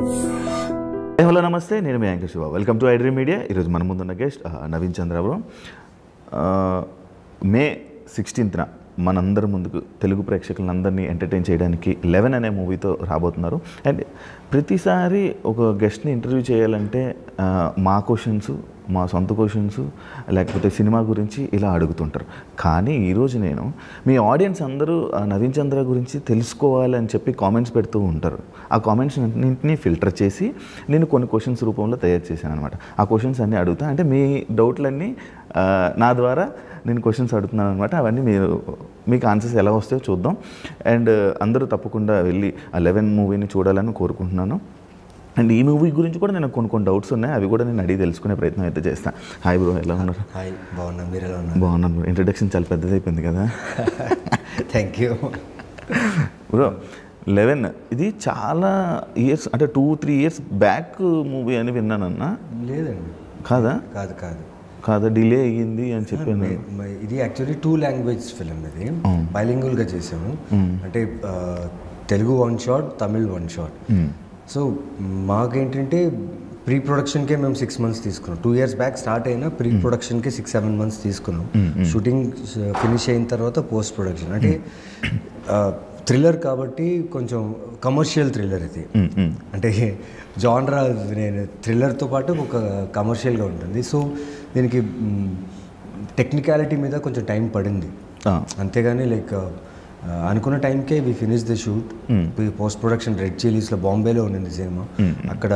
Hello నమస్తే, నేను మీ anchor Shiva. Welcome to iDream media. ఈరోజు మన ముందున్న గెస్ట్ నవీన్ చంద్ర. మే 16న మనందరి ముందుకు తెలుగు ప్రేక్షకులందరినీ ఎంటర్టైన్ చేయడానికి 11 అనే మూవీతో రాబోతున్నారు. అండ్ ప్రతిసారి ఒక గెస్ట్ని ఇంటర్వ్యూ చేయాలంటే మా క్వశ్చన్స్, మా సొంత క్వశ్చన్స్, లేకపోతే సినిమా గురించి ఇలా అడుగుతుంటారు. కానీ ఈరోజు నేను మీ ఆడియన్స్ అందరూ నవీన్ చంద్ర గురించి తెలుసుకోవాలని చెప్పి కామెంట్స్ పెడుతూ ఉంటారు. ఆ కామెంట్స్ అన్నింటినీ ఫిల్టర్ చేసి నేను కొన్ని క్వశ్చన్స్ రూపంలో తయారు చేశాను అనమాట. ఆ క్వశ్చన్స్ అన్నీ అడుగుతా, అంటే మీ డౌట్లన్నీ నా ద్వారా నేను క్వశ్చన్స్ అడుగుతున్నాను అనమాట. అవన్నీ మీకు ఆన్సర్స్ ఎలా వస్తాయో చూద్దాం. అండ్ అందరూ తప్పకుండా వెళ్ళి ఆ 11 మూవీని చూడాలని కోరుకుంటున్నాను. అండ్ ఈ మూవీ గురించి కూడా నేను కొన్ని డౌట్స్ ఉన్నాయి, అవి కూడా నేను అడిగి తెలుసుకునే ప్రయత్నం అయితే చేస్తాను. హాయ్ బ్రో, ఎలా ఉన్నారు? హాయ్, బాగున్నాను. మీరు ఎలా ఉన్నారు? బాగున్నాను బ్రో. ఇంట్రడక్షన్ చాలా పెద్దది అయిపోయింది కదా. Thank you bro. 11 ఇది చాలా ఇయర్స్, అంటే 2-3 ఇయర్స్ బ్యాక్ మూవీ అని విన్నానన్నా. లేదండి. కాదా? కాదు కాదు కాదా, డిలే అయ్యింది అని చెప్పాను. ఇది యాక్చువల్లీ 2 లాంగ్వేజ్ ఫిలిం. ఇది బైలింగువల్గా చేసాము. అంటే Telugu 1 shot, Tamil 1 shot. So మాకేంటంటే ప్రీ ప్రొడక్షన్కే మేము 6 months తీసుకున్నాం. 2 years బ్యాక్ స్టార్ట్ అయినా ప్రీ ప్రొడక్షన్కి 6-7 months తీసుకున్నాం. షూటింగ్ ఫినిష్ అయిన తర్వాత పోస్ట్ ప్రొడక్షన్. అంటే థ్రిల్లర్ కాబట్టి కొంచెం కమర్షియల్ థ్రిల్లర్ ఇది. అంటే జానరా నేను థ్రిల్లర్తో పాటు ఒక కమర్షియల్గా ఉంటుంది. సో దీనికి టెక్నికాలిటీ మీద కొంచెం టైం పడింది. అంతేగాని లైక్ అనుకున్న టైంకే we finish the shoot. Post production red చిల్లీస్లో, బాంబేలో ఉండింది సినిమా. అక్కడ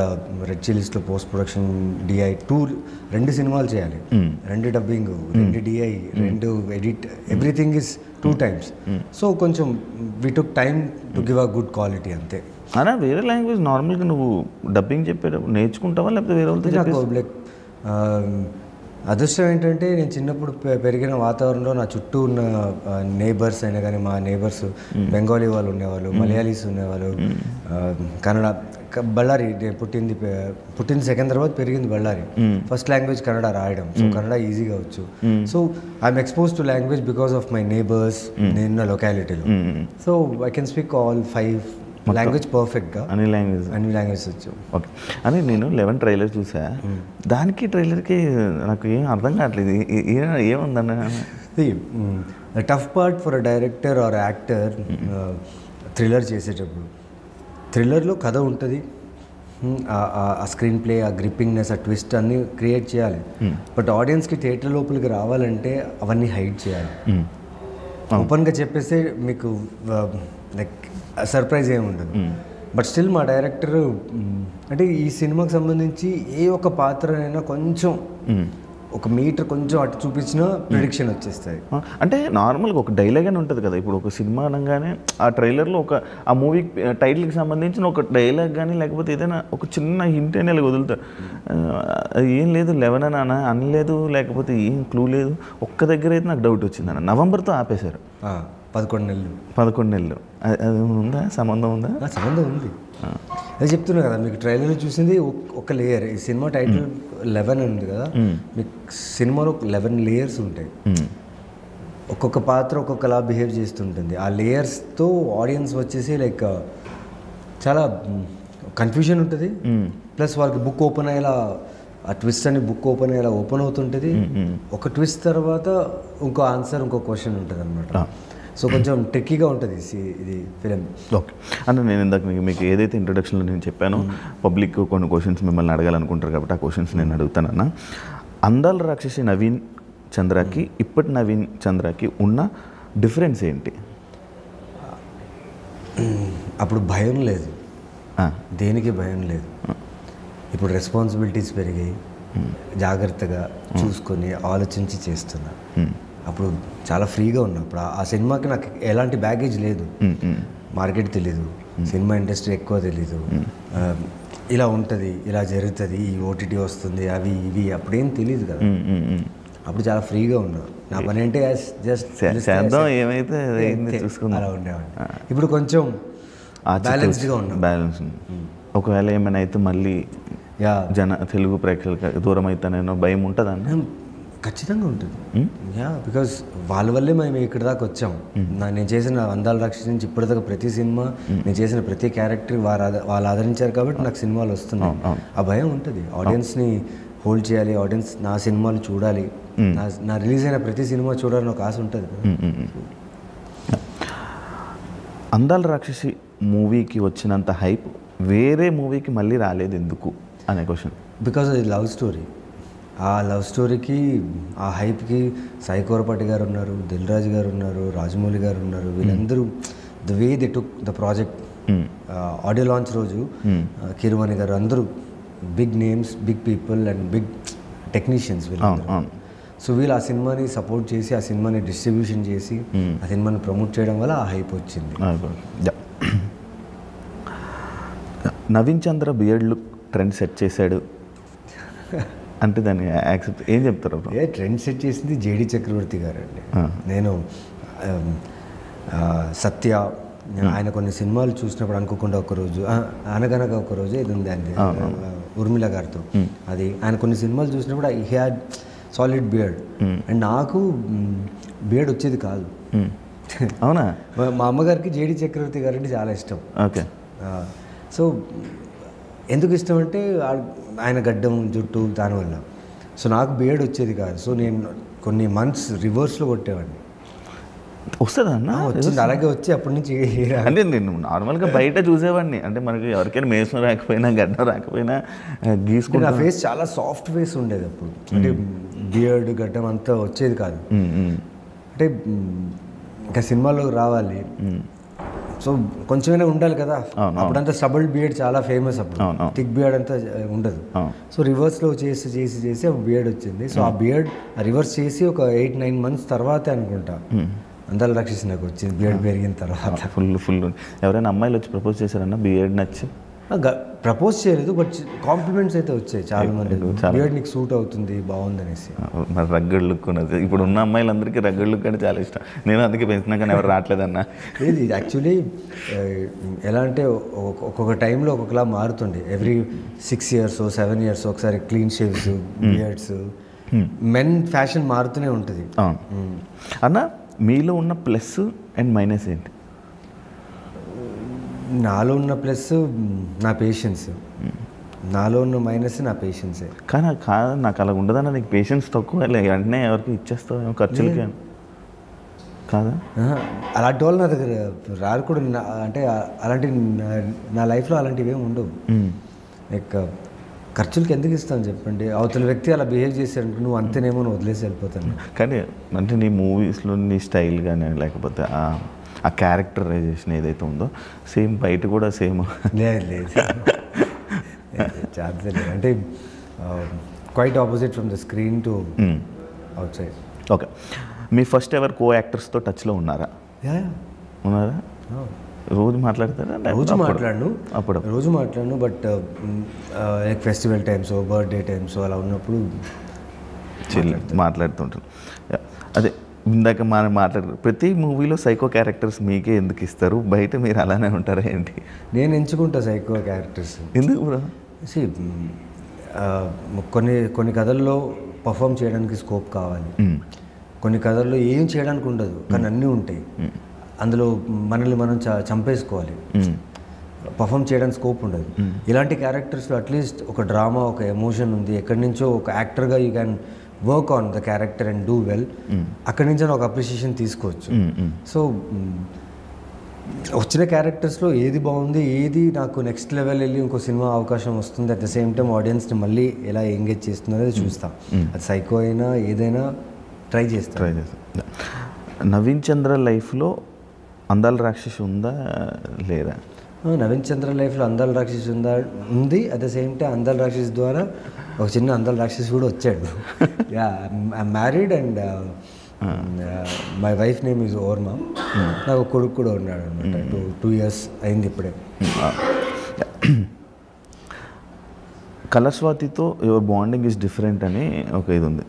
రెడ్ చిల్లీస్లో పోస్ట్ ప్రొడక్షన్ డిఐ 2 సినిమాలు చేయాలి. 2 dubbing, 2 DI, 2 edit, everything is 2 times. So కొంచెం we took time to give a good quality అంతే. అలా వేరే లాంగ్వేజ్ నార్మల్గా నువ్వు డబ్బింగ్ చెప్పేటప్పుడు నేర్చుకుంటావా, లేకపోతే వేరే వాళ్ళతో? నాకు లైక్ అదృష్టం ఏంటంటే నేను చిన్నప్పుడు పెరిగిన వాతావరణంలో నా చుట్టూ ఉన్న నేబర్స్ అయినా కానీ, మా నేబర్స్ బెంగాలీ వాళ్ళు ఉండేవాళ్ళు, మలయాళీస్ ఉండేవాళ్ళు, కన్నడ. బళ్ళారి పుట్టింది సికింద్రాబాద్, పెరిగింది బళ్ళారి. ఫస్ట్ లాంగ్వేజ్ కన్నడ రాయడం. సో కన్నడ ఈజీగా వచ్చు. So I'm expose to language because of my neighbours నేను లొకాలిటీలో. So I can speak all 5 language పర్ఫెక్ట్గా. అన్ని లాంగ్వేజ్ వచ్చు. ఓకే. అని నేను 11 ట్రైలర్ చూసా. దానికి ట్రైలర్కి నాకు ఏం అర్థం కావట్లేదు. ఏముందన్న the tough part for a director or actor thriller చేసేటప్పుడు, థ్రిల్లర్లో కథ ఉంటుంది, ఆ స్క్రీన్ ప్లే, ఆ గ్రిప్పింగ్నెస్, ఆ ట్విస్ట్ అన్నీ క్రియేట్ చేయాలి. బట్ ఆడియన్స్కి థియేటర్ లోపలికి రావాలంటే అవన్నీ హైడ్ చేయాలి. ఓపెన్గా చెప్పేస్తే మీకు లైక్ సర్ప్రైజ్ ఏమి ఉండదు. బట్ స్టిల్ మా డైరెక్టర్ అంటే ఈ సినిమాకి సంబంధించి ఏ ఒక్క పాత్రనైనా కొంచెం ఒక మీటర్ కొంచెం అటు చూపించినా ప్రిడిక్షన్ వచ్చేస్తాయి. అంటే నార్మల్గా ఒక డైలాగ్ అని ఉంటుంది కదా. ఇప్పుడు ఒక సినిమా అనగానే ఆ ట్రైలర్లో ఆ మూవీ టైటిల్కి సంబంధించిన ఒక డైలాగ్ కానీ, లేకపోతే ఏదైనా ఒక చిన్న హింట్ అయినా వదులుతారు. ఏం లేదు 11 అని అనలేదు, లేకపోతే ఏం క్లూ లేదు. ఒక్క దగ్గర అయితే నాకు డౌట్ వచ్చింది అన్న, నవంబర్తో ఆపేశారు. 11 నెలలు అది ఉందా? సంబంధం ఉందా? సంబంధం ఉంది. అది చెప్తున్నా కదా మీకు, ట్రైలర్లో చూసింది ఒక లేయర్. ఈ సినిమా టైటిల్ 11 ఉంది కదా, మీకు సినిమాలో 11 లేయర్స్ ఉంటాయి. ఒక్కొక్క పాత్ర ఒక్కొక్కలా బిహేవ్ చేస్తుంటుంది. ఆ లేయర్స్తో ఆడియన్స్ వచ్చేసి లైక్ చాలా కన్ఫ్యూజన్ ఉంటుంది. ప్లస్ వాళ్ళకి బుక్ ఓపెన్ అయ్యేలా, ఆ ట్విస్ట్ అని బుక్ ఓపెన్ అయ్యేలా ఓపెన్ అవుతుంటుంది. ఒక ట్విస్ట్ తర్వాత ఇంకో ఆన్సర్, ఇంకో క్వశ్చన్ ఉంటుంది అనమాట. సో కొంచెం ట్రిక్కీగా ఉంటుంది ఇది ఫిలిం. ఓకే. అంటే నేను ఇందాక మీకు ఏదైతే ఇంట్రొడక్షన్లో నేను చెప్పానో, పబ్లిక్ కొన్ని క్వశ్చన్స్ మిమ్మల్ని అడగాలనుకుంటారు కాబట్టి ఆ క్వశ్చన్స్ నేను అడుగుతానన్న. అందాల రాక్షసి నవీన్ చంద్రకి ఇప్పటి నవీన్ చంద్రకి ఉన్న డిఫరెన్స్ ఏంటి? అప్పుడు భయం లేదు, దేనికి భయం లేదు. ఇప్పుడు రెస్పాన్సిబిలిటీస్ పెరిగాయి, జాగ్రత్తగా చూసుకొని ఆలోచించి చేస్తున్నా. అప్పుడు చాలా ఫ్రీగా ఉన్నా. అప్పుడు ఆ సినిమాకి నాకు ఎలాంటి బ్యాగేజ్ లేదు. మార్కెట్ తెలీదు, సినిమా ఇండస్ట్రీ ఎక్కువ తెలీదు, ఇలా ఉంటుంది, ఇలా జరుగుతుంది, ఈ ఓటీటీ వస్తుంది, అవి ఇవి అప్పుడేం తెలియదు కదా. అప్పుడు చాలా ఫ్రీగా ఉన్నా. నా పని అంటే జస్ట్ ఏమైతే అలా ఉండేవాడిని. ఇప్పుడు కొంచెం బ్యాలెన్స్డ్గా ఉన్నా. బ్యాలెన్స్. ఒకవేళ ఏమైనా అయితే మళ్ళీ తెలుగు ప్రేక్షకులకు దూరం అవుతానేనో భయం ఉంటుందన్న? ఖచ్చితంగా ఉంటుంది. యా, బికాస్ వాళ్ళ వల్లే మేము ఇక్కడ దాకా వచ్చాం. నేను చేసిన అందాల రాక్షసి నుంచి ఇప్పటిదాకా ప్రతి సినిమా, నేను చేసిన ప్రతి క్యారెక్టర్ వాళ్ళు ఆదరించారు కాబట్టి నాకు సినిమాలు వస్తున్నాయి. ఆ భయం ఉంటుంది. ఆడియన్స్ని హోల్డ్ చేయాలి, ఆడియన్స్ నా సినిమాలు చూడాలి, నా రిలీజ్ అయిన ప్రతి సినిమా చూడాలని ఒక ఆశ ఉంటుంది. అందాల రాక్షసి మూవీకి వచ్చినంత హైప్ వేరే మూవీకి మళ్ళీ రాలేదు ఎందుకు అనే క్వశ్చన్. బికాజ్ అది లవ్ స్టోరీ. ఆ లవ్ స్టోరీకి, ఆ హైప్కి సాయి కోరపాటి గారు ఉన్నారు, దిల్ రాజు గారు ఉన్నారు, రాజమౌళి గారు ఉన్నారు. వీళ్ళందరూ the way they took the project. Audio launch రోజు కీరవాణి గారు, అందరూ big names, big people and big technicians వీళ్ళందరూ. సో వీళ్ళు ఆ సినిమాని సపోర్ట్ చేసి, ఆ సినిమాని డిస్ట్రిబ్యూషన్ చేసి, ఆ సినిమాని ప్రమోట్ చేయడం వల్ల ఆ హైప్ వచ్చింది. నవీన్ చంద్ర బియర్డ్ లుక్ ట్రెండ్ సెట్ చేశాడు అంటే దాన్ని యాక్సెప్ట్ ఏం చెప్తారు? ట్రెండ్ సెట్ చేసింది జేడి చక్రవర్తి గారు అండి. నేను సత్య, ఆయన కొన్ని సినిమాలు చూసినప్పుడు అనుకోకుండా ఒకరోజు, అనగనగా ఒకరోజు ఇది ఉంది అండి ఉర్మిళ గారితో, అది ఆయన కొన్ని సినిమాలు చూసినప్పుడు he had solid beard and నాకు బియర్డ్ వచ్చేది కాదు. అవునా? మా అమ్మగారికి జేడి చక్రవర్తి గారు అంటే చాలా ఇష్టం. ఓకే. సో ఎందుకు ఇష్టం అంటే ఆయన గడ్డం, జుట్టు, దానివల్ల. సో నాకు బియర్డ్ వచ్చేది కాదు. సో నేను కొన్ని మంత్స్ రివర్స్లో కొట్టేవాడిని. వస్తుందా అన్న? వచ్చింది, అలాగే వచ్చి అప్పటి నుంచి. అంటే నేను నార్మల్గా బయట చూసేవాడిని, అంటే మనకి ఎవరికైనా మేసం రాకపోయినా గడ్డం రాకపోయినా గీసుకుంటే నా ఫేస్ చాలా సాఫ్ట్ ఫేస్ ఉండేది అప్పుడు. అంటే బియర్డ్, గడ్డం అంతా వచ్చేది కాదు. అంటే ఇంకా సినిమాలో రావాలి, సో కొంచెమైనా ఉండాలి కదా. అప్పుడంతా స్టబుల్ బియర్డ్ చాలా ఫేమస్, అప్పుడు థిక్ బియర్డ్ అంతా ఉండదు. సో రివర్స్లో చేసి చేసి చేసి ఆ బియర్డ్ వచ్చింది. సో ఆ బియర్డ్ రివర్స్ చేసి ఒక 8-9 months తర్వాతే అనుకుంటా అందాల రాక్షసి నాకు వచ్చింది, బియర్డ్ పెరిగిన తర్వాత. ఫుల్ ఎవరైనా అమ్మాయిలు వచ్చి ప్రపోజ్ చేశారన్నా బియర్డ్ నచ్చి? ప్రపోజ్ చేయలేదు, బట్ కాంప్లిమెంట్స్ అయితే వచ్చాయి చాలా మంది. బియర్డ్ నీకు సూట్ అవుతుంది, బాగుంది అనేసి. మరి రగ్గడ్ లుక్ ఉన్నది. ఇప్పుడు ఉన్న అమ్మాయిలందరికీ రగ్గడ్ లుక్ అంటే చాలా ఇష్టం. నేను అందుకే పెంచినా కానీ ఎవరు రావట్లేదన్నా. ఇది యాక్చువల్లీ ఎలా అంటే ఒక్కొక్క టైంలో ఒక్కొక్కలా మారుతుండే. ఎవ్రీ 6 years 7 years ఒకసారి క్లీన్ షేవ్స్, బియర్డ్స్, మెన్ ఫ్యాషన్ మారుతూనే ఉంటుంది. అన్న మీలో ఉన్న ప్లస్ అండ్ మైనస్ ఏంటి? నాలో ఉన్న ప్లస్ నా పేషెన్స్, నాలో ఉన్న మైనస్ నా పేషెన్సే. కానీ కాదు, నాకు అలా ఉండదన్న. నీకు పేషెన్స్ తక్కువ, వెంటనే ఎవరికి ఇచ్చేస్తావు ఖర్చులకి కాదా? అలాంటి వాళ్ళు నా దగ్గర రారు కూడా. అంటే అలాంటి నా లైఫ్లో అలాంటివి ఏమి ఉండవు. లైక్ ఖర్చులకి ఎందుకు ఇస్తాను చెప్పండి? అవతల వ్యక్తి అలా బిహేవ్ చేశారంటే నువ్వు అంతేనేమో వదిలేసి వెళ్ళిపోతాను. కానీ అంటే నీ మూవీస్లో నీ స్టైల్ కానీ లేకపోతే ఆ క్యారెక్టరైజేషన్ ఏదైతే ఉందో సేమ్ బయట కూడా సేమ్? లేదు ఛాన్స్ లేదు. అంటే quite opposite from the screen to outside. Okay. మీ ఫస్ట్ ఎవర్ కో యాక్టర్స్తో టచ్లో ఉన్నారా? ఉన్నారా? రోజు మాట్లాడతారా? రోజు మాట్లాడను, but like festival times, birthday times అలా ఉన్నప్పుడు మాట్లాడుతుంటారు. అదే ఇందాక మనం మాట్లాడారు, ప్రతి మూవీలో సైకో క్యారెక్టర్స్ మీకే ఎందుకు ఇస్తారు? బయట మీరు అలానే ఉంటారా ఏంటి? నేను ఎంచుకుంటా సైకో క్యారెక్టర్స్. ఎందుకు బ్రో? కొన్ని కథల్లో పర్ఫామ్ చేయడానికి స్కోప్ కావాలి, కొన్ని కథల్లో ఏం చేయడానికి ఉండదు కానీ అన్నీ ఉంటాయి. అందులో మనల్ని మనం చంపేసుకోవాలి, పర్ఫామ్ చేయడానికి స్కోప్ ఉండదు. ఇలాంటి క్యారెక్టర్స్లో అట్లీస్ట్ ఒక డ్రామా, ఒక ఎమోషన్ ఉంది, ఎక్కడి నుంచో ఒక యాక్టర్గా you can work on the character and do well. అక్కడి నుంచి ఒక అప్రిషియేషన్ తీసుకోవచ్చు. సో వచ్చిన క్యారెక్టర్స్లో ఏది బాగుంది, ఏది నాకు నెక్స్ట్ లెవెల్ వెళ్ళి ఇంకో సినిమా అవకాశం వస్తుంది, అట్ ద సేమ్ టైం ఆడియన్స్ని మళ్ళీ ఎలా ఎంగేజ్ చేస్తుంది అనేది చూస్తాం. అది సైకో అయినా ఏదైనా ట్రై చేస్తాం. నవీన్ చంద్ర లైఫ్లో అందాల రాక్షసి ఉందా లేదా? నవీన్ చంద్ర లైఫ్లో అందాల రాక్షసి ఉంది. అట్ ద సేమ్ టైం అందాల రాక్షసి ద్వారా ఒక చిన్న అందాల రాక్షసి కూడా వచ్చాడు. I'm married and my wife name is Orma. నాకు ఒక కొడుకు కూడా ఉన్నాడు అనమాట. 2 years అయింది ఇప్పుడే. కలర్స్వాతితో యువర్ బాండింగ్ ఈజ్ డిఫరెంట్ అని ఒక ఇది ఉంది.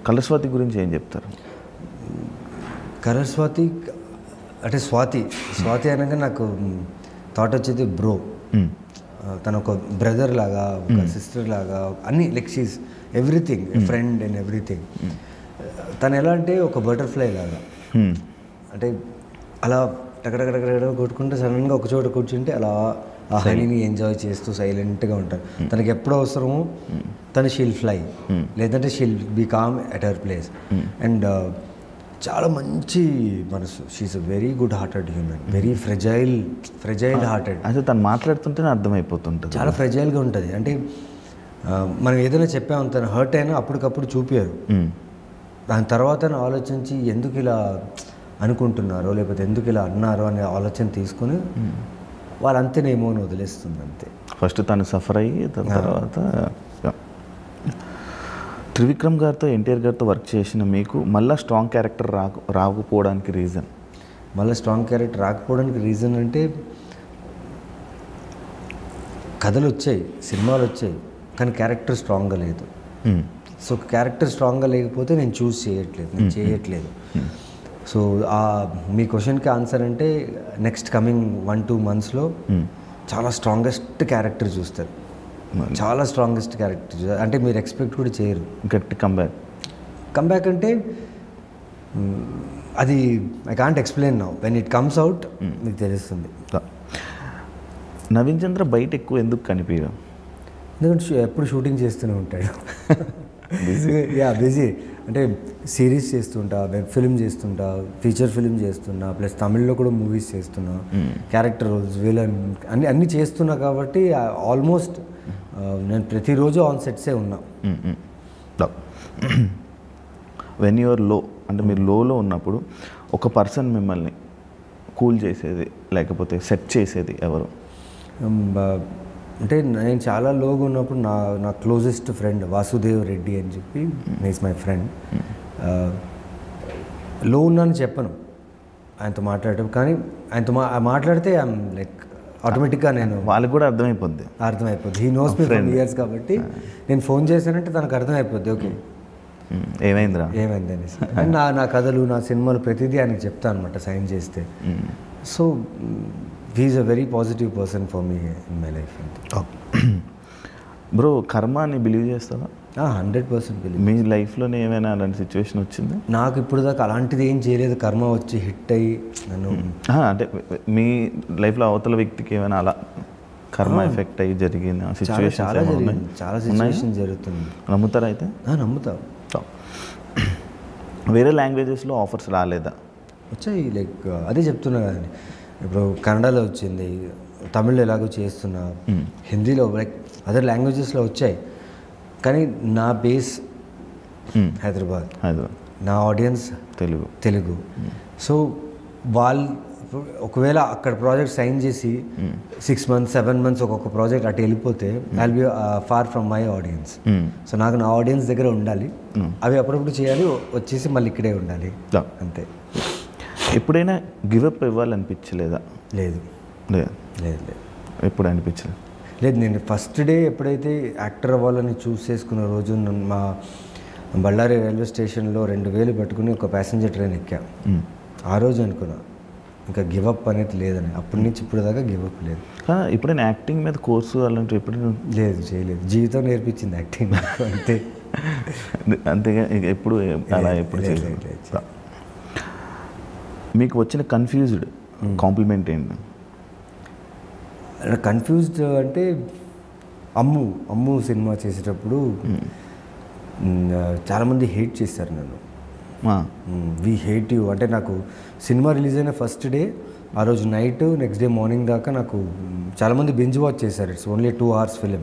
కలర్స్వాతి గురించి ఏం చెప్తారు? కలర్స్వాతి అంటే స్వాతి అనగా నాకు థాట్ వచ్చేది బ్రో. తన ఒక బ్రదర్ లాగా, ఒక సిస్టర్ లాగా, అన్ని like she's everything, friend and everything. తను ఎలా అంటే ఒక బటర్ఫ్లై లాగా, అంటే అలా టకటకటకట కొట్టుకుంటే సడన్గా ఒక చోట కూర్చుంటే అలా ఆ హనీని ఎంజాయ్ చేస్తూ సైలెంట్గా ఉంటారు. తనకి ఎప్పుడు అవసరమో తను షీల్ ఫ్లై, లేదంటే she'll be calm at her place. And చాలా మంచి మనసు. She's a very good hearted human, very fragile hearted. అసలు తను మాట్లాడుతుంటేనే అర్థమైపోతుంటుంది, చాలా ఫ్రెజైల్గా ఉంటుంది. అంటే మనం ఏదైనా చెప్పాము, తను హర్ట్ అయినా అప్పటికప్పుడు చూపారు. దాని తర్వాత ఆలోచించి ఎందుకు ఇలా అనుకుంటున్నారో లేకపోతే ఎందుకు ఇలా అన్నారో అనే ఆలోచన తీసుకుని వాళ్ళంతేనేమో అని వదిలేస్తుంది అంతే. ఫస్ట్ తను సఫర్ అయ్యి తర్వాత త్రివిక్రమ్ గారితో, ఎన్టీఆర్ గారితో వర్క్ చేసిన మీకు మళ్ళీ స్ట్రాంగ్ క్యారెక్టర్ రాకపోవడానికి రీజన్? మళ్ళీ స్ట్రాంగ్ క్యారెక్టర్ రాకపోవడానికి రీజన్ అంటే కథలు వచ్చాయి, సినిమాలు వచ్చాయి, కానీ క్యారెక్టర్ స్ట్రాంగ్గా లేదు. సో క్యారెక్టర్ స్ట్రాంగ్గా లేకపోతే నేను చేయట్లేదు. సో మీ క్వశ్చన్కి ఆన్సర్ అంటే నెక్స్ట్ కమింగ్ 1-2 monthsలో చాలా స్ట్రాంగెస్ట్ క్యారెక్టర్ చూస్తారు. చాలా స్ట్రాంగెస్ట్ క్యారెక్టర్ చూస్తారు, అంటే మీరు ఎక్స్పెక్ట్ కూడా చేయరు. గట్టి కంబ్యాక్ అంటే అది I can't explain now, when it comes out మీకు తెలుస్తుంది. నవీన్ చంద్ర బయట ఎక్కువ ఎందుకు కనిపించదు? ఎందుకంటే ఎప్పుడు షూటింగ్ చేస్తూనే ఉంటాడు. బిజీ. అంటే సిరీస్ చేస్తుంటా, వెబ్ ఫిల్మ్ చేస్తుంటా, ఫీచర్ ఫిల్మ్ చేస్తున్నా, ప్లస్ తమిళ్లో కూడా మూవీస్ చేస్తున్నా, క్యారెక్టర్ రోల్స్, విలన్ అన్నీ చేస్తున్నా. కాబట్టి ఆల్మోస్ట్ నేను ప్రతిరోజు ఆన్ సెట్సే ఉన్నా. వెన్ యూఆర్ లో, అంటే మీరు లోలో ఉన్నప్పుడు ఒక పర్సన్ మిమ్మల్ని కూల్ చేసేది లేకపోతే సెట్ చేసేది ఎవరు? అంటే నేను చాలా లోగా ఉన్నప్పుడు నా క్లోజెస్ట్ ఫ్రెండ్ వాసుదేవ్ రెడ్డి అని చెప్పి, ఈజ్ మై ఫ్రెండ్. లో ఉన్నాను చెప్పను ఆయనతో మాట్లాడటం, కానీ ఆయనతో మాట్లాడితే ఐఎమ్ లైక్ ఆటోమేటిక్గా నేను వాళ్ళకి కూడా అర్థమైపోద్ది. He knows me from years కాబట్టి నేను ఫోన్ చేశానంటే తనకు అర్థమైపోద్ది, ఓకే ఏమైంది అనేసి. నా కథలు, నా సినిమాలు ప్రతిదీ ఆయనకు చెప్తాను అనమాట సైన్ చేస్తే. So he's a very positive person for me in my life. Bro, కర్మాని బిలీవ్ చేస్తావా? 100% బిలీవ్. మీ లైఫ్లోనే ఏమైనా అలాంటి సిచ్యువేషన్ వచ్చింది? నాకు ఇప్పుడు దాకా అలాంటిది ఏం చేయలేదు. కర్మ వచ్చి హిట్ అయ్యి నన్ను, అంటే మీ లైఫ్లో అవతల వ్యక్తికి ఏమైనా అలా కర్మ ఎఫెక్ట్ అయ్యి జరిగిన సిచ్యువేషన్? చాలా సిచ్యువేషన్ జరుగుతుంది. నమ్ముతారా అయితే? నమ్ముతా. వేరే లాంగ్వేజెస్లో ఆఫర్స్ రాలేదా? వచ్చాయి, లైక్ అదే చెప్తున్నా కదండి. ఇప్పుడు కన్నడలో వచ్చింది, తమిళ్లో ఎలాగో చేస్తున్నా, హిందీలో, లైక్ అదర్ లాంగ్వేజెస్లో వచ్చాయి. కానీ నా బేస్ హైదరాబాద్, నా ఆడియన్స్ తెలుగు. సో వాళ్ళు ఒకవేళ అక్కడ ప్రాజెక్ట్ సైన్ చేసి 6 months 7 months ఒక్కొక్క ప్రాజెక్ట్ అటు వెళ్ళిపోతే I will be far from my audience. So నాకు నా ఆడియన్స్ దగ్గర ఉండాలి, అవి అప్పుడప్పుడు చేయాలి, వచ్చేసి మళ్ళీ ఇక్కడే ఉండాలి అంతే. ఎప్పుడైనా గివప్ ఇవ్వాలనిపించలేదా? లేదు. ఎప్పుడు అనిపించలేదు? లేదు. నేను ఫస్ట్ డే ఎప్పుడైతే యాక్టర్ అవ్వాలని చూస్ చేసుకున్న రోజు మా బళ్ళారి రైల్వే స్టేషన్లో 2000 పెట్టుకుని ఒక ప్యాసింజర్ ట్రైన్ ఎక్కా. ఆ రోజు అనుకున్నా ఇంకా గివప్ అనేది లేదని. అప్పటి నుంచి ఇప్పుడు దాకా గివప్ లేదు. ఎప్పుడైనా యాక్టింగ్ మీద కోర్సు అలాంటివి ఎప్పుడైనా? లేదు, చేయలేదు. జీవితం నేర్పించింది యాక్టింగ్ అంతే. అంతేగా ఎప్పుడు అలా ఎప్పుడు చేయలేదు. మీకు వచ్చిన కన్ఫ్యూజ్డ్ కాంప్లిమెంట్ ఏంటి? కన్ఫ్యూజ్డ్ అంటే అమ్ము సినిమా చేసేటప్పుడు చాలామంది హేట్ చేశారు నన్ను. వీ హేట్ యూ అంటే, నాకు సినిమా రిలీజ్ అయిన ఫస్ట్ డే ఆ రోజు నైట్, నెక్స్ట్ డే మార్నింగ్ దాకా నాకు చాలామంది బింజ్ వాచ్ చేశారు. It's only 2 hours film.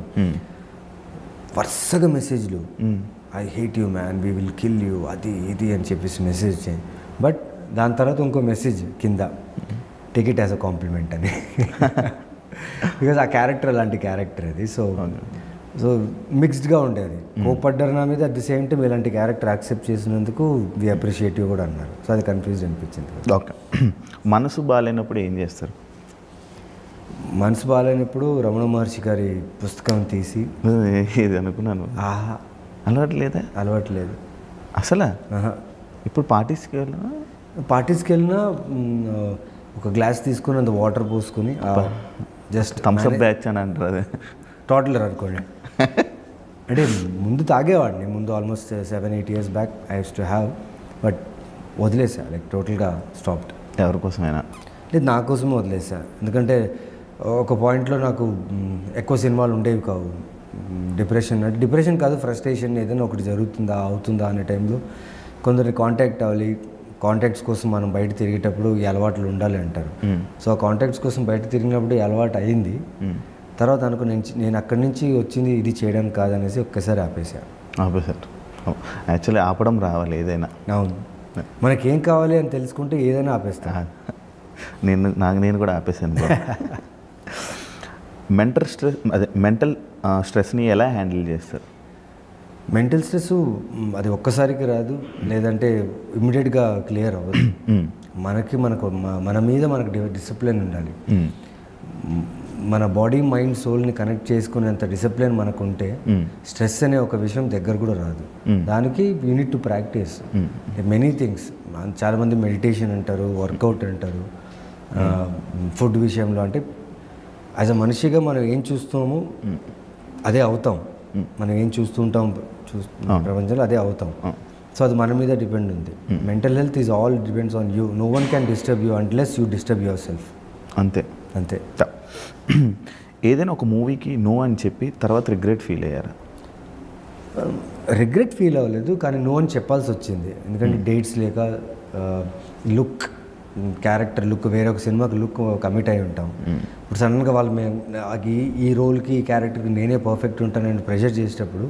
వరుసగా మెసేజ్లు, I hate you man, we will kill you, అది ఇది అని చెప్పేసి మెసేజ్ చేయి. బట్ దాని తర్వాత ఇంకో మెసేజ్ కింద, take it as a compliment అని. బికాజ్ ఆ క్యారెక్టర్ అలాంటి క్యారెక్టర్ అది. సో మిక్స్డ్గా ఉండేది. కోపడ్డారు నా మీద, అట్ ది సేమ్ టైం ఇలాంటి క్యారెక్టర్ యాక్సెప్ట్ చేసినందుకు వి అప్రిషియేట్ యూ కూడా అన్నారు. సో అది కన్ఫ్యూజ్ అనిపించింది. ఓకే. మనసు బాగాలేనప్పుడు ఏం చేస్తారు? మనసు బాగాలేనప్పుడు రమణ మహర్షి గారి పుస్తకం తీసి, ఇది అనుకున్నాను. అలవాట్లేదా? అలవాట్లేదు అసలు. ఇప్పుడు పార్టీస్కి వెళ్ళినా ఒక గ్లాస్ తీసుకుని అంత వాటర్ పోసుకుని జస్ట్ థమ్స్అప్ బ్యాచ్ అని అంటారు అదే. టోటలర్ అనుకోండి. అంటే ముందు తాగేవాడిని, ముందు almost 7-8 years back I use to have, but వదిలేసా, లైక్ టోటల్గా స్టాప్డ్. ఎవరికోసమైనా లేదు, నా కోసమే వదిలేసా. ఎందుకంటే ఒక పాయింట్లో నాకు ఎక్కువ సినిమాలు ఉండేవి కావు. డిప్రెషన్ కాదు, ఫ్రస్ట్రేషన్, ఏదైనా ఒకటి జరుగుతుందా అవుతుందా అనే టైంలో కొందరిని కాంటాక్ట్ అవ్వాలి. కాంటాక్ట్స్ కోసం మనం బయట తిరిగేటప్పుడు ఈ అలవాట్లు ఉండాలి అంటారు. సో ఆ కాంటాక్ట్స్ కోసం బయట తిరిగినప్పుడు ఈ అలవాటు అయింది. తర్వాత అనుకో నేను అక్కడి నుంచి వచ్చింది ఇది చేయడానికి కాదనేసి ఒక్కసారి ఆపేశారు. యాక్చువల్లీ ఆపడం రావాలి ఏదైనా. అవును, మనకేం కావాలి అని తెలుసుకుంటే ఏదైనా ఆపేస్తా. నేను కూడా ఆపేసాను. మెంటల్ స్ట్రెస్ని ఎలా హ్యాండిల్ చేస్తారు? మెంటల్ స్ట్రెస్ అది ఒక్కసారికి రాదు, లేదంటే ఇమ్మీడియట్గా క్లియర్ అవ్వదు. మన మీద మనకు డిసిప్లిన్ ఉండాలి. మన బాడీ మైండ్ సోల్ని కనెక్ట్ చేసుకునేంత డిసిప్లిన్ మనకు ఉంటే స్ట్రెస్ అనే ఒక విషయం దగ్గర కూడా రాదు. దానికి you need to practice many things. చాలామంది మెడిటేషన్ అంటారు, వర్కౌట్ అంటారు, ఫుడ్ విషయంలో. అంటే యాజ్ అ మనిషిగా మనం ఏం చూస్తామో అదే అవుతాం. మనం ఏం చూస్తుంటాం ప్రపంచంలో అదే అవుతాం. సో అది మన మీద డిపెండ్ ఉంది. Mental health is all depends on you. No one can disturb you unless you disturb yourself. అంతే. ఏదైనా ఒక మూవీకి నో అని చెప్పి తర్వాత రిగ్రెట్ ఫీల్ అయ్యారా? రిగ్రెట్ ఫీల్ అవ్వలేదు, కానీ నో అని చెప్పాల్సి వచ్చింది. ఎందుకంటే డేట్స్ లేక, లుక్, క్యారెక్టర్ లుక్, వేరే ఒక సినిమాకి లుక్ కమిట్ అయి ఉంటాం. ఇప్పుడు సడన్గా వాళ్ళు ఈ రోల్కి, ఈ క్యారెక్టర్కి నేనే పర్ఫెక్ట్ ఉంటానని ప్రెషర్ చేసేటప్పుడు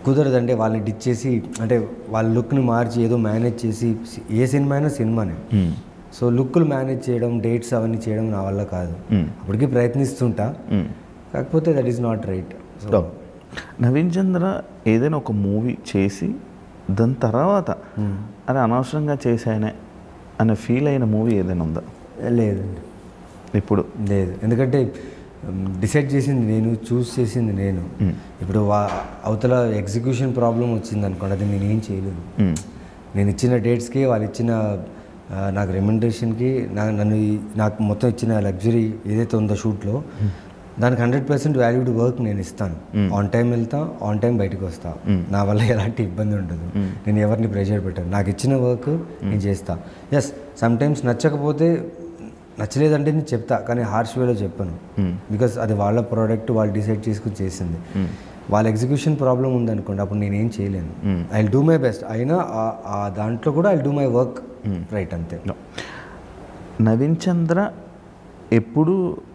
కుదరదంటే వాళ్ళని డిచ్ చేసి, అంటే వాళ్ళ లుక్ని మార్చి ఏదో మేనేజ్ చేసి, ఏ సినిమా అయినా సినిమానే. సో లుక్లు మేనేజ్ చేయడం, డేట్స్ అవన్నీ చేయడం నా వల్ల కాదు. అప్పటికీ ప్రయత్నిస్తుంటా, కాకపోతే that is not right. So Naveen Chandra ఏదైనా ఒక మూవీ చేసి దాని తర్వాత అది అనవసరంగా చేశానే అనే ఫీల్ అయిన మూవీ ఏదైనా ఉందా? లేదండి, ఇప్పుడు లేదు. ఎందుకంటే డిసైడ్ చేసింది నేను, చూస్ చేసింది నేను. ఇప్పుడు అవతల ఎగ్జిక్యూషన్ ప్రాబ్లం వచ్చింది అనుకోండి, అది నేనేం చేయలేదు. నేను ఇచ్చిన డేట్స్కి, వాళ్ళు ఇచ్చిన నాకు రెమ్యునరేషన్కి, నాకు మొత్తం ఇచ్చిన లగ్జరీ ఏదైతే ఉందో షూట్లో, దానికి 100% వాల్యూడ్ వర్క్ నేను ఇస్తాను. ఆన్ టైం వెళ్తా, ఆన్ టైం బయటకు వస్తా. నా వల్ల ఎలాంటి ఇబ్బంది ఉండదు. నేను ఎవరిని ప్రెషర్ పెట్టాను. నాకు ఇచ్చిన వర్క్ నేను చేస్తా. ఎస్, సమ్టైమ్స్ నచ్చకపోతే నచ్చలేదంటే నేను చెప్తా, కానీ హార్ష్ వేలో చెప్పాను. బికాస్ అది వాళ్ళ ప్రోడక్ట్, వాళ్ళు డిసైడ్ చేసుకుని చేసింది. వాళ్ళ ఎగ్జిక్యూషన్ ప్రాబ్లం ఉందనుకోండి, అప్పుడు నేనేం చేయలేను. I will do my best. అయినా ఆ దాంట్లో కూడా I will do my work right, అంతే. నవీన్ చంద్ర ఎప్పుడు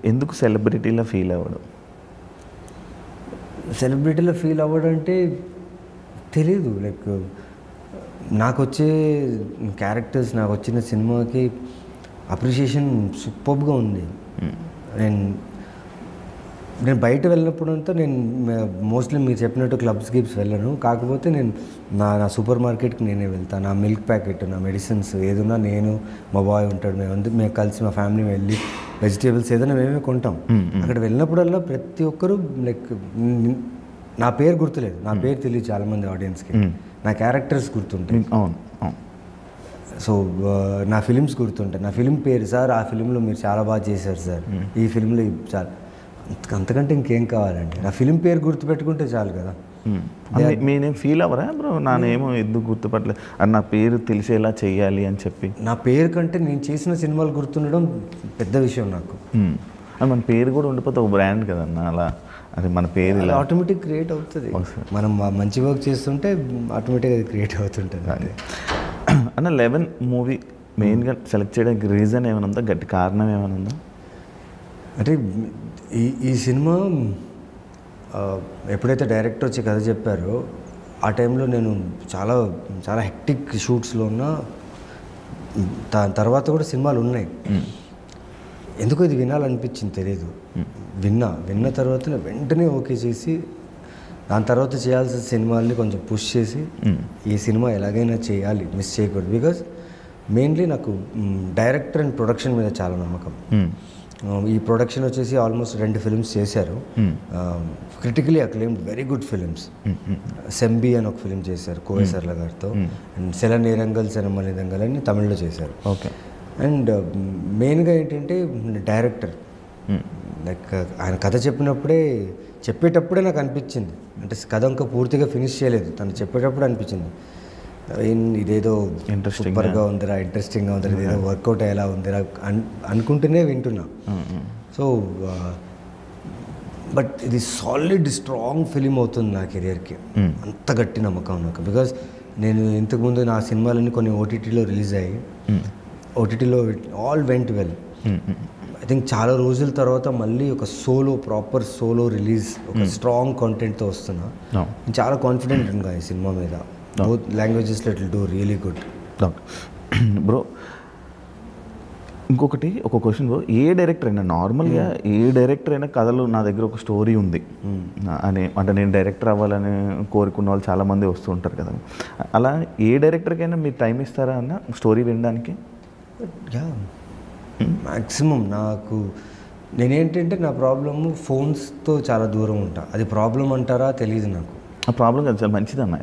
ఎందుకు సెలబ్రిటీలో ఫీల్ అవ్వడం? సెలబ్రిటీలో ఫీల్ అవ్వడం అంటే తెలీదు. లైక్ నాకు వచ్చే క్యారెక్టర్స్, నాకు వచ్చిన సినిమాకి అప్రిషియేషన్ సూపర్గా ఉంది. నేను బయట వెళ్ళినప్పుడు అంతా నేను మోస్ట్లీ మీరు చెప్పినట్టు క్లబ్స్ గిబ్స్ వెళ్ళను. కాకపోతే నేను నా సూపర్ మార్కెట్కి నేనే వెళ్తాను. నా మిల్క్ ప్యాకెట్, నా మెడిసిన్స్ ఏదన్నా నేను, మా బాయ్ ఉంటాడు, మేము కలిసి మా ఫ్యామిలీ వెళ్ళి వెజిటేబుల్స్ ఏదైనా మేమే కొంటాం. అక్కడ వెళ్ళినప్పుడల్లా ప్రతి ఒక్కరూ లైక్ నా పేరు గుర్తులేదు, నా పేరు తెలియదు చాలామంది ఆడియన్స్కి, నా క్యారెక్టర్స్ గుర్తుంటాయి. సో నా ఫిలిమ్స్ గుర్తుంటాయి. నా ఫిలిం పేరు, సార్ ఆ ఫిలింలో మీరు చాలా బాగా చేశారు సార్, ఈ ఫిలింలో చాలా, అంతకంటే ఇంకేం కావాలండి? నా ఫిలిం పేరు గుర్తుపెట్టుకుంటే చాలు కదా. నేనేం ఫీల్ అవ్వరా బ్రో, నానేమో ఎందుకు గుర్తుపట్టలేదు అని, నా పేరు తెలిసేలా చెయ్యాలి అని చెప్పి? నా పేరు కంటే నేను చేసిన సినిమాలు గుర్తుండడం పెద్ద విషయం నాకు. మన పేరు కూడా ఉండిపోతే ఒక బ్రాండ్ కదన్న, అలా అది మన పేరు ఇలా ఆటోమేటిక్ క్రియేట్ అవుతుంది. మనం మంచి వర్క్ చేస్తుంటే ఆటోమేటిక్గా అది క్రియేట్ అవుతుంటుంది. అదే అన్న 11 మూవీ మెయిన్గా సెలెక్ట్ చేయడానికి రీజన్ ఏమైనా ఉందా, గట్టి కారణం ఏమైనా ఉందా? అంటే ఈ సినిమా ఎప్పుడైతే డైరెక్టర్ వచ్చి కథ చెప్పారో ఆ టైంలో నేను చాలా చాలా హెక్టిక్ షూట్స్లో ఉన్నా. తర్వాత కూడా సినిమాలు ఉన్నాయి, ఎందుకో ఇది వినాలనిపించింది తెలియదు. విన్న తర్వాత వెంటనే ఓకే చేసి, దాని తర్వాత చేయాల్సిన సినిమాల్ని కొంచెం పుష్ చేసి ఈ సినిమా ఎలాగైనా చేయాలి, మిస్ చేయకూడదు. బికాజ్ మెయిన్లీ నాకు డైరెక్టర్ అండ్ ప్రొడక్షన్ మీద చాలా నమ్మకం. ఈ ప్రొడక్షన్ వచ్చేసి ఆల్మోస్ట్ 2 ఫిల్మ్స్ చేశారు, critically acclaimed very good films. Sembi అని ఒక ఫిలిం చేశారు కోవేసర్ల గారితో, అండ్ సెల నేరంగల్ సెనమలిదంగల్ అని తమిళ్లో చేశారు. ఓకే. అండ్ మెయిన్గా ఏంటంటే డైరెక్టర్ లైక్ ఆయన కథ చెప్పేటప్పుడే నాకు అనిపించింది, అంటే కథ ఇంకా పూర్తిగా ఫినిష్ చేయలేదు, తను చెప్పేటప్పుడు అనిపించింది ఇదేదో సూపర్గా ఉందిరా, ఇంట్రెస్టింగ్గా ఉందిరా, ఇదేదో వర్కౌట్ అయ్యేలా ఉందిరా అనుకుంటూనే వింటున్నా. సో బట్ ఇది సాలిడ్ స్ట్రాంగ్ ఫిలిం అవుతుంది నా కెరియర్కి, అంత గట్టి నమ్మకం నాకు. బికాజ్ నేను ఇంతకుముందు నా సినిమాలన్నీ కొన్ని ఓటీటీలో రిలీజ్ అయ్యాయి, ఓటీటీలో all went well. I think చాలా రోజుల తర్వాత మళ్ళీ ఒక ప్రాపర్ సోలో రిలీజ్, ఒక స్ట్రాంగ్ కంటెంట్తో వస్తున్నా. నేను చాలా కాన్ఫిడెంట్ ఇంకా ఈ సినిమా మీద, బోత్ లాంగ్వేజెస్లో it will do really good. Bro ఇంకొకటి ఒక క్వశ్చన్ బ్రో, ఏ డైరెక్టర్ అయినా నార్మల్గా ఏ డైరెక్టర్ అయినా కథలు నా దగ్గర ఒక స్టోరీ ఉంది అని, అంటే నేను డైరెక్టర్ అవ్వాలని కోరుకున్న వాళ్ళు చాలామంది వస్తూ ఉంటారు కదా, అలా ఏ డైరెక్టర్కైనా మీరు టైం ఇస్తారా అన్న స్టోరీ వినడానికి? మ్యాక్సిమం నేనేంటంటే నా ప్రాబ్లము ఫోన్స్తో చాలా దూరం ఉంటా. అది ప్రాబ్లం అంటారా తెలియదు నాకు. ఆ ప్రాబ్లం కాదు, చాలా మంచిది అన్న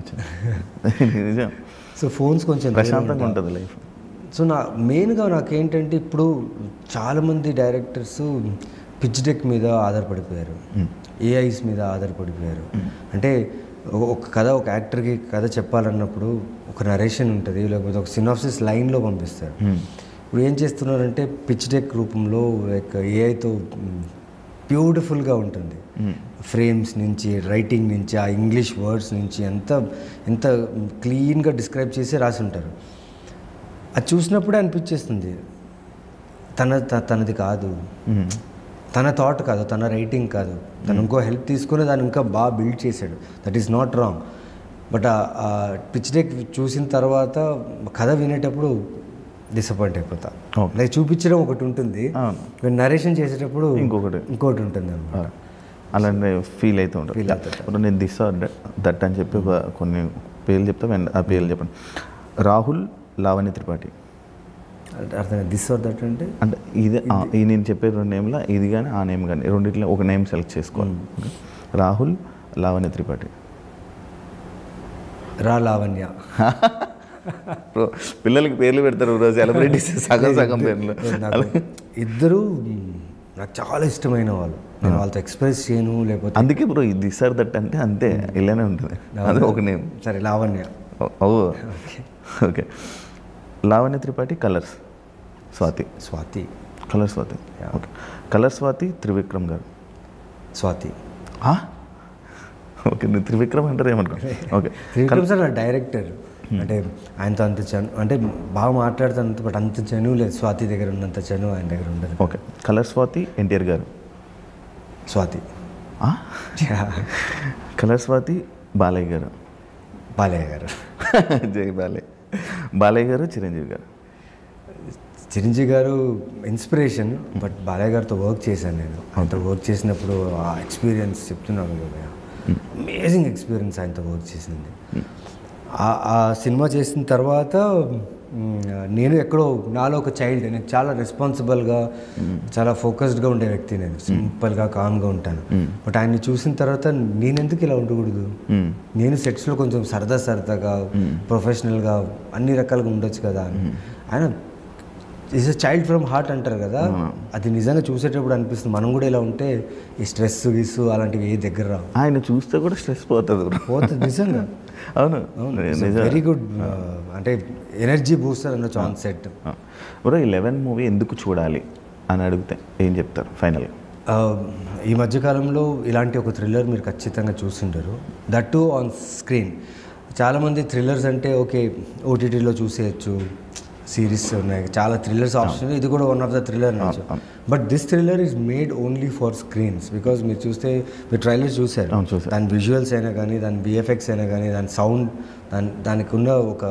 నిజం. సో ఫోన్స్ కొంచెం ప్రశాంతంగా ఉంటుంది లైఫ్. సో మెయిన్గా నాకేంటంటే ఇప్పుడు చాలామంది డైరెక్టర్స్ పిచ్ డెక్ మీద ఆధారపడిపోయారు, ఏఐస్ మీద ఆధారపడిపోయారు. అంటే ఒక యాక్టర్కి కథ చెప్పాలన్నప్పుడు ఒక నరేషన్ ఉంటుంది, లేకపోతే ఒక సినాప్సిస్ లైన్లో పంపిస్తారు. ఇప్పుడు ఏం చేస్తున్నారంటే పిచ్ డెక్ రూపంలో లైక్ ఏఐతో బ్యూటిఫుల్గా ఉంటుంది, ఫ్రేమ్స్ నుంచి, రైటింగ్ నుంచి, ఆ ఇంగ్లీష్ వర్డ్స్ నుంచి ఎంత క్లీన్గా డిస్క్రైబ్ చేసి రాసి ఉంటారు. అది చూసినప్పుడే అనిపించేస్తుంది తనది కాదు, తన థాట్ కాదు, తన రైటింగ్ కాదు, తను ఇంకో హెల్ప్ తీసుకుని దాన్ని ఇంకా బాగా బిల్డ్ చేశాడు. That is not wrong. But ఆ పిచ్ డెక్ చూసిన తర్వాత కథ వినేటప్పుడు డిసప్పాయింట్ అయిపోతా. లైక్ చూపించడం ఒకటి ఉంటుంది, నరేషన్ చేసేటప్పుడు ఇంకోటి ఉంటుంది అన్నమాట. అలాంటి ఫీల్ అవుతూ ఉంటుంది. నేను దిస్ ఆర్ దట్ అని చెప్పి కొన్ని పేర్లు చెప్తా, ఆ పేర్లు చెప్పండి. రాహుల్, లావణ్య త్రిపాఠి. అర్థం దిస్ ఆర్ దట్ అంటే ఇది నేను చెప్పే 2 నేమ్లో ఇది కానీ ఆ నేమ్ కానీ రెండిట్లో ఒక నేమ్ సెలెక్ట్ చేసుకోవాలి. రాహుల్, లావణ్య త్రిపాఠి. లావణ్య. పిల్లలకి పేర్లు పెడతారు సెలబ్రిటీస్ సగం పేర్లు. ఇద్దరు నాకు చాలా ఇష్టమైన వాళ్ళు, నేను వాళ్ళతో ఎక్స్ప్రెస్ చేయను, లేకపోతే అందుకే బ్రో ఇది దిస్ ఆర్ దట్ అంటే అంతే ఇలానే ఉంటుంది. అదే ఒక నేమ్. సరే Lavanya. Okay. Lavanya Tripathi, colours Swathi. Colour Swathi. Okay. Colour Swathi, Trivikram గారు. స్వాతి. ఓకే, నువ్వు త్రివిక్రమ్ అంటారు ఏమనుకో. ఓకే. త్రివిక్రమ్ సార్ నా డైరెక్టర్, అంటే ఆయనతో అంత అంటే బాగా మాట్లాడుతాను, బట్ అంత చనువు లేదు స్వాతి దగ్గర ఉన్నంత చనువు ఆయన దగ్గర ఉండదు. ఓకే. కలర్ స్వాతి, ఎన్టీఆర్ గారు. స్వాతి. కలర్ స్వాతి, బాలయ్య గారు. జై బాలయ్య గారు, చిరంజీవి గారు. చిరంజీవి గారు ఇన్స్పిరేషన్, బట్ బాలయ్య గారితో వర్క్ చేశాను నేను. ఆయనతో వర్క్ చేసినప్పుడు ఆ ఎక్స్పీరియన్స్ చెప్తున్నాను కదా, అమేజింగ్ ఎక్స్పీరియన్స్ ఆయనతో వర్క్ చేసింది. ఆ సినిమా చేసిన తర్వాత నేను ఎక్కడో నాలో ఒక చైల్డ్, నేను చాలా రెస్పాన్సిబుల్గా చాలా ఫోకస్డ్గా ఉండే వ్యక్తి, నేను సింపుల్గా కామ్గా ఉంటాను. బట్ ఆయన్ని చూసిన తర్వాత నేనెందుకు ఇలా ఉండకూడదు, నేను సెట్స్లో కొంచెం సరదాగా ప్రొఫెషనల్గా అన్ని రకాలుగా ఉండొచ్చు కదా. ఆయన is a child from heart అంటారు కదా, అది నిజంగా చూసేటప్పుడు అనిపిస్తుంది మనం కూడా ఇలా ఉంటే ఈ స్ట్రెస్ గిస్సు అలాంటివి ఏ దగ్గర రావు. ఆయన చూస్తే కూడా స్ట్రెస్ పోతుంది నిజంగా. అవును, వెరీ గుడ్. అంటే ఎనర్జీ బూస్టర్ అనొచ్చు ఆన్ సెట్. బ్రో 11 మూవీ ఎందుకు చూడాలి అని అడిగితే ఏం చెప్తారు ఫైనల్గా? ఈ మధ్యకాలంలో ఇలాంటి ఒక థ్రిల్లర్ మీరు ఖచ్చితంగా చూస్తుంటారు, దట్ టు ఆన్ స్క్రీన్. చాలామంది థ్రిల్లర్స్ అంటే ఓకే ఓటీటీలో చూసేయచ్చు, సిరీస్ ఉన్నాయి, చాలా థ్రిల్లర్స్ ఆప్షన్, ఇది కూడా వన్ ఆఫ్ ద థ్రిల్లర్ అనొచ్చు. But this thriller is made only for screens. Because మీరు చూస్తే మీరు ట్రైలర్స్ చూసారు, దాని విజువల్స్ అయినా కానీ, దాని బిఎఫ్ఎక్స్ అయినా కానీ, దాని సౌండ్, దానికి ఉన్న ఒక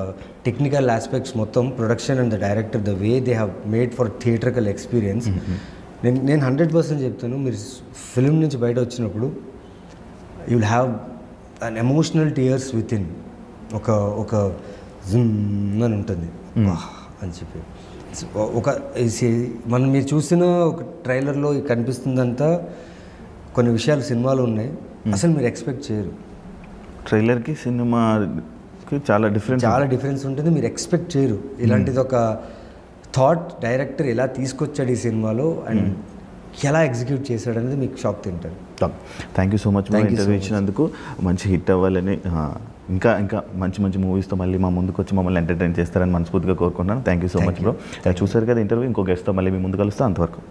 టెక్నికల్ ఆస్పెక్ట్స్ మొత్తం, production and the director, the way they have made for theatrical experience. నేను 100% చెప్తాను, మీరు ఫిల్మ్ నుంచి బయట వచ్చినప్పుడు you will have an emotional tears with in. ఒక జిమ్ అని ఉంటుంది అని చెప్పి మీరు చూసిన ఒక ట్రైలర్లో కనిపిస్తుందంతా కొన్ని విషయాలు సినిమాలో ఉన్నాయి, అసలు మీరు ఎక్స్పెక్ట్ చేయరు. ట్రైలర్కి సినిమాకి చాలా డిఫరెన్స్ ఉంటుంది, మీరు ఎక్స్పెక్ట్ చేయరు. ఇలాంటిది ఒక థాట్ డైరెక్టర్ ఎలా తీసుకొచ్చాడు ఈ సినిమాలో, అండ్ ఎలా ఎగ్జిక్యూట్ చేశాడు అనేది మీకు షాక్ తింటారు. Thank you so much Thank you so interview much. ఇచ్చినందుకు. మంచి హిట్ అవ్వాలని, ఇంకా ఇంకా మంచి మంచి మూవీస్తో మళ్ళీ మా ముందుకు వచ్చి మమ్మల్ని ఎంటర్టైన్ చేస్తారని మనస్ఫూర్తిగా కోరుకుంటున్నాను. Thank you so much bro. చూసారు కదా ఇంటర్వ్యూ, ఇంకో గెస్ట్తో మళ్ళీ మీ ముందు కలుస్తాను. అంతవరకు